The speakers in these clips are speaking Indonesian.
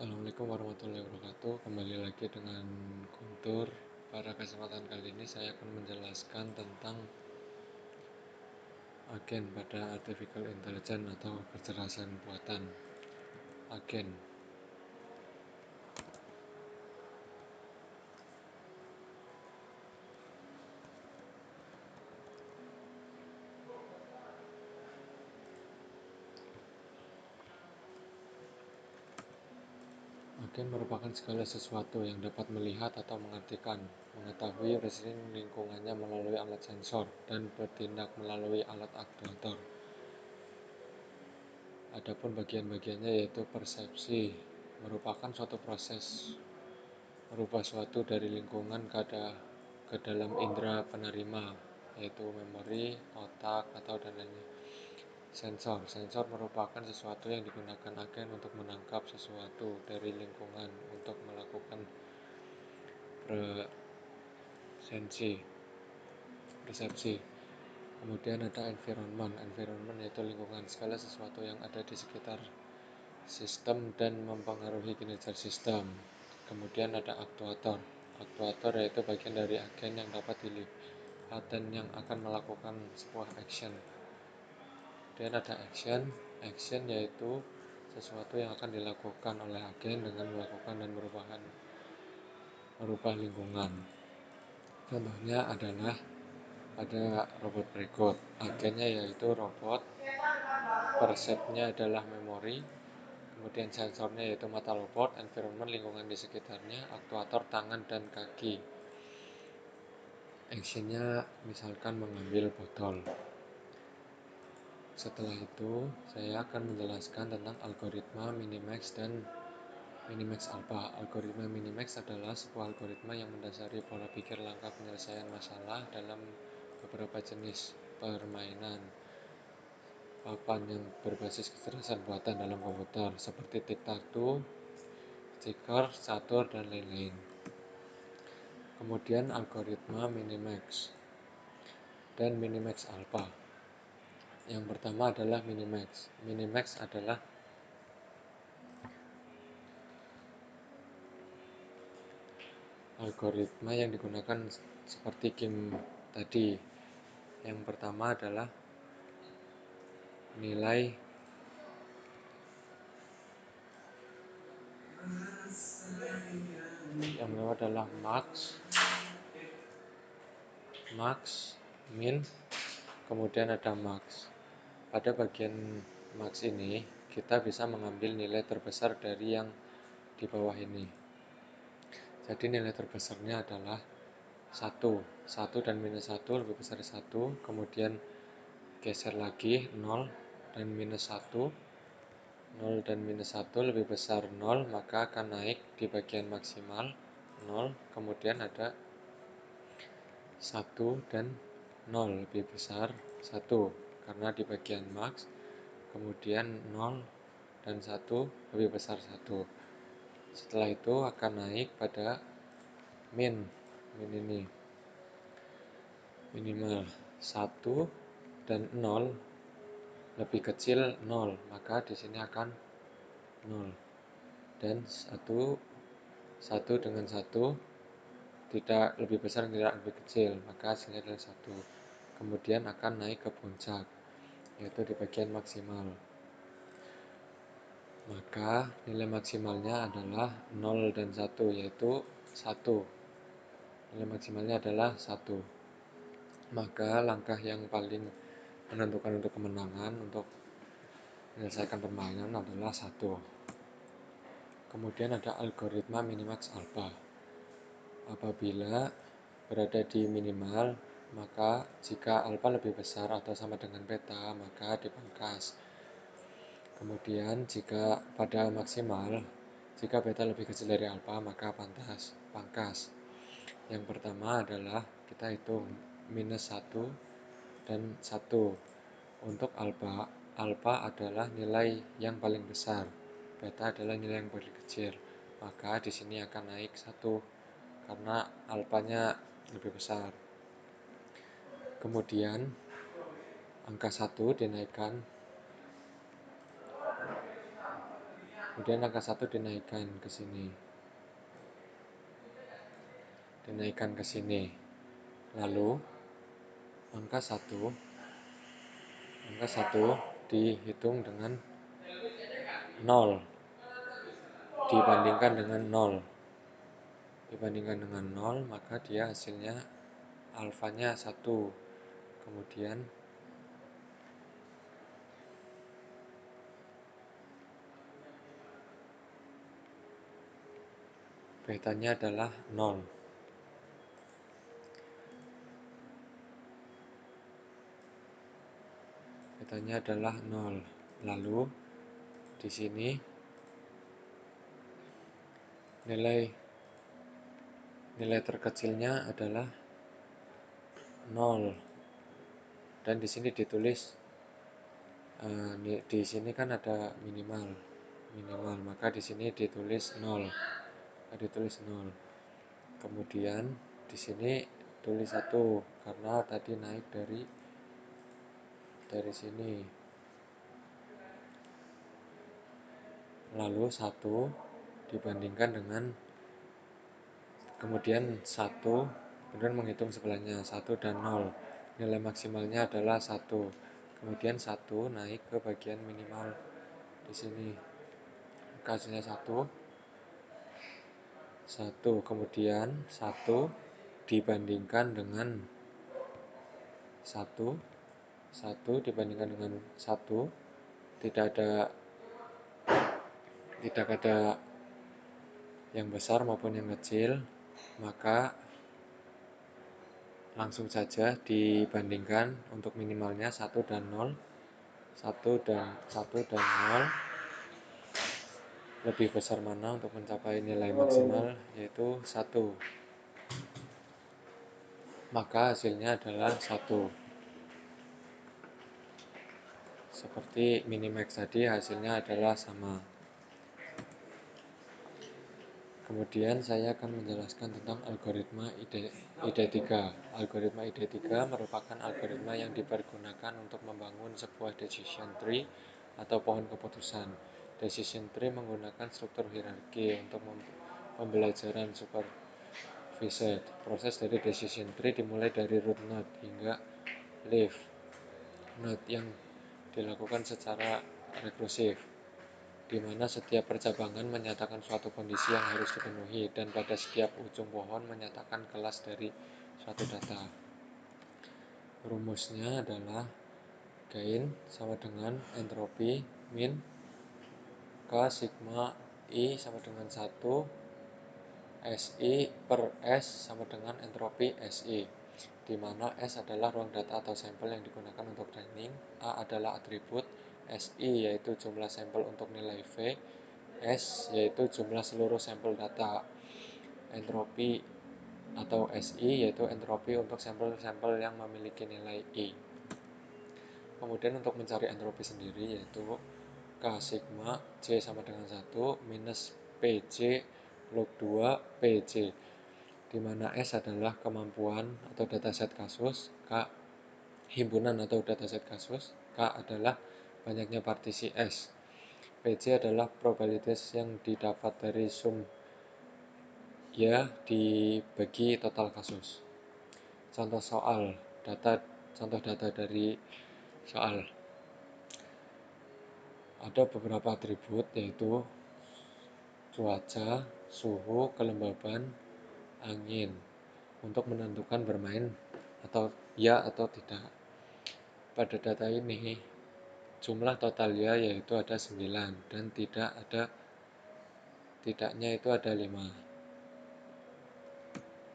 Assalamualaikum warahmatullahi wabarakatuh. Kembali lagi dengan Guntur. Pada kesempatan kali ini saya akan menjelaskan tentang agen pada artificial intelligence atau kecerdasan buatan. Agen. Agen merupakan segala sesuatu yang dapat melihat atau mengartikan, mengetahui resin lingkungannya melalui alat sensor, dan bertindak melalui alat aktuator. Adapun bagian-bagiannya yaitu persepsi, merupakan suatu proses merubah suatu dari lingkungan ke dalam indera penerima, yaitu memori, otak, atau dan lainnya. Sensor merupakan sesuatu yang digunakan agen untuk menangkap sesuatu dari lingkungan untuk melakukan persepsi. Kemudian ada environment yaitu lingkungan, segala sesuatu yang ada di sekitar sistem dan mempengaruhi kinerja sistem. Kemudian ada aktuator yaitu bagian dari agen yang dapat dilihat dan yang akan melakukan sebuah action. Dan ada action yaitu sesuatu yang akan dilakukan oleh agen dengan melakukan dan merubah lingkungan. Contohnya adalah pada robot berikut. Agennya yaitu robot, persepnya adalah memori, kemudian sensornya yaitu mata robot, environment lingkungan di sekitarnya, aktuator tangan dan kaki. Actionnya misalkan mengambil botol. Setelah itu saya akan menjelaskan tentang algoritma Minimax dan Minimax Alpha. Algoritma Minimax adalah sebuah algoritma yang mendasari pola pikir langkah penyelesaian masalah dalam beberapa jenis permainan papan yang berbasis kecerdasan buatan dalam komputer seperti tic-tac-toe, checker, catur, dan lain-lain. Kemudian algoritma Minimax dan Minimax Alpha. Yang pertama adalah Minimax. Minimax adalah algoritma yang digunakan seperti game tadi. Yang pertama adalah nilai yang pertama adalah max, min, kemudian ada max. Pada bagian max ini kita bisa mengambil nilai terbesar dari yang di bawah ini. Jadi nilai terbesarnya adalah 1 dan minus 1 lebih besar dari 1, kemudian geser lagi 0 dan minus 1, 0 dan minus 1 lebih besar 0, maka akan naik di bagian maksimal 0, kemudian ada 1 dan 0 lebih besar 1 karena di bagian max, kemudian 0 dan 1 lebih besar 1. Setelah itu akan naik pada min ini minimal 1 dan 0 lebih kecil 0, maka di sini akan 0. Dan 1 dengan 1 tidak lebih besar, tidak lebih kecil, maka hasilnya adalah 1. Kemudian akan naik ke puncak, yaitu di bagian maksimal. Maka nilai maksimalnya adalah 0 dan 1, yaitu 1. Nilai maksimalnya adalah 1. Maka langkah yang paling menentukan untuk kemenangan untuk menyelesaikan permainan adalah 1. Kemudian ada algoritma Minimax Alpha. Apabila berada di minimal, maka jika alpha lebih besar atau sama dengan beta, maka dipangkas. Kemudian jika pada maksimal, jika beta lebih kecil dari alpha, maka pangkas. Yang pertama adalah kita hitung minus 1 dan 1. Untuk alpha adalah nilai yang paling besar, beta adalah nilai yang paling kecil, maka di sini akan naik 1 karena alpanya lebih besar. Kemudian angka 1 dinaikkan Kemudian angka 1 dinaikkan ke sini. Dinaikkan ke sini. Lalu angka 1 dihitung dengan 0 dibandingkan dengan 0, maka dia hasilnya alfanya 1. Kemudian betanya adalah 0. Betanya adalah 0. Lalu di sini nilai terkecilnya adalah 0. Dan di sini ditulis di sini kan ada minimal, maka di sini ditulis 0. Kemudian di sini tulis 1 karena tadi naik dari sini. Lalu 1 dibandingkan dengan kemudian menghitung sebelahnya 1 dan 0. Nilai maksimalnya adalah 1. Kemudian 1 naik ke bagian minimal di sini. Hasilnya 1. Kemudian 1 dibandingkan dengan 1 dibandingkan dengan 1, tidak ada yang besar maupun yang kecil, maka langsung saja dibandingkan untuk minimalnya 1 dan 0. 1 dan 0 lebih besar mana untuk mencapai nilai maksimal, yaitu 1. Maka hasilnya adalah 1. Seperti minimax tadi, hasilnya adalah sama. Kemudian saya akan menjelaskan tentang algoritma ID3. Algoritma ID3 merupakan algoritma yang dipergunakan untuk membangun sebuah decision tree atau pohon keputusan. Decision tree menggunakan struktur hierarki untuk pembelajaran supervised. Proses dari decision tree dimulai dari root node hingga leaf node yang dilakukan secara rekursif, di mana setiap percabangan menyatakan suatu kondisi yang harus dipenuhi, dan pada setiap ujung pohon menyatakan kelas dari suatu data. Rumusnya adalah gain sama dengan entropi min K sigma I sama dengan 1 SI per S sama dengan entropi SI, di mana S adalah ruang data atau sampel yang digunakan untuk training, A adalah atribut, SI yaitu jumlah sampel untuk nilai V, S yaitu jumlah seluruh sampel data, entropi atau SI yaitu entropi untuk sampel-sampel yang memiliki nilai I. Kemudian untuk mencari entropi sendiri yaitu K sigma J sama dengan 1 minus PJ log 2 PJ, di mana S adalah kemampuan atau dataset kasus, K himpunan atau dataset kasus, K adalah banyaknya partisi S, PJ adalah probabilitas yang didapat dari sum ya dibagi total kasus. Contoh data dari soal. Ada beberapa atribut yaitu cuaca, suhu, kelembaban, angin untuk menentukan bermain atau ya atau tidak. Pada data ini jumlah total ya yaitu ada 9 dan tidaknya itu ada 5.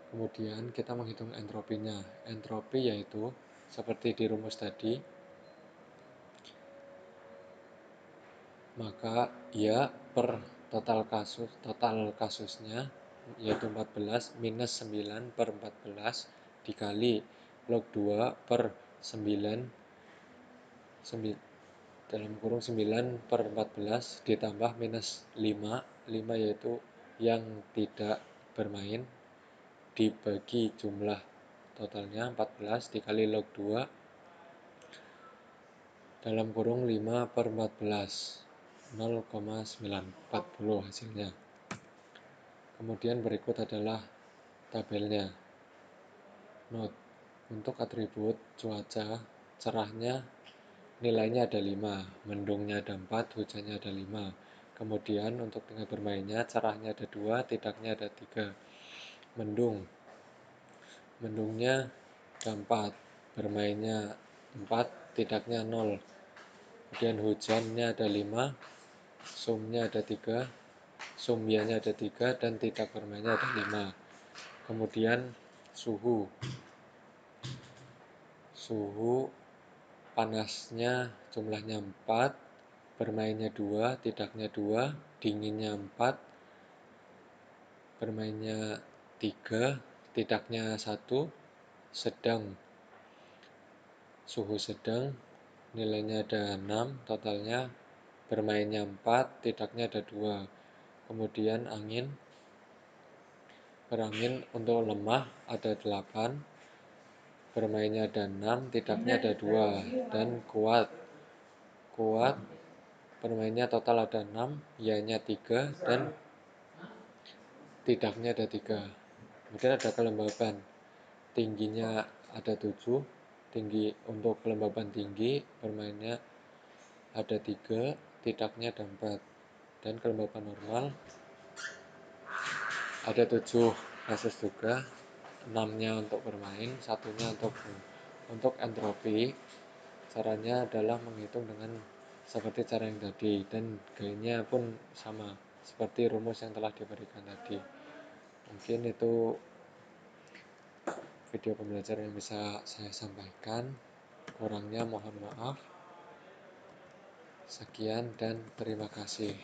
Kemudian kita menghitung entropinya. Entropi yaitu seperti di rumus tadi, maka ya per total kasusnya yaitu 14 minus 9 per 14 dikali log 2 per 9 dalam kurung 9 per 14 ditambah minus 5 yaitu yang tidak bermain dibagi jumlah totalnya 14 dikali log 2 dalam kurung 5 per 14. 0,940 hasilnya. Kemudian berikut adalah tabelnya. Note, untuk atribut cuaca, cerahnya nilainya ada 5, mendungnya ada 4, hujannya ada 5. Kemudian untuk tingkat bermainnya, cerahnya ada 2, tidaknya ada 3. Mendungnya ada 4, bermainnya 4, tidaknya 0. Kemudian hujannya ada 5, sumnya ada 3, sumbianya ada 3, dan tidak bermainnya ada 5. Kemudian suhu panasnya jumlahnya 4, bermainnya 2, tidaknya 2, dinginnya 4, bermainnya 3, tidaknya 1, suhu sedang, nilainya ada 6, totalnya bermainnya 4, tidaknya ada 2. Kemudian berangin untuk lemah ada 8, bermainnya ada 6, tidaknya ada 2. Dan kuat, bermainnya total ada 6, ianya 3, dan tidaknya ada 3. Kemudian ada kelembaban, tingginya ada 7, tinggi untuk kelembaban tinggi, bermainnya ada 3, tidaknya ada 4. Dan kelembaban normal ada 7 kasus juga, 6-nya untuk bermain, 1-nya untuk entropi. Caranya adalah menghitung dengan seperti cara yang tadi, dan gayanya pun sama seperti rumus yang telah diberikan tadi. Mungkin itu video pembelajaran yang bisa saya sampaikan, kurangnya mohon maaf. Sekian dan terima kasih.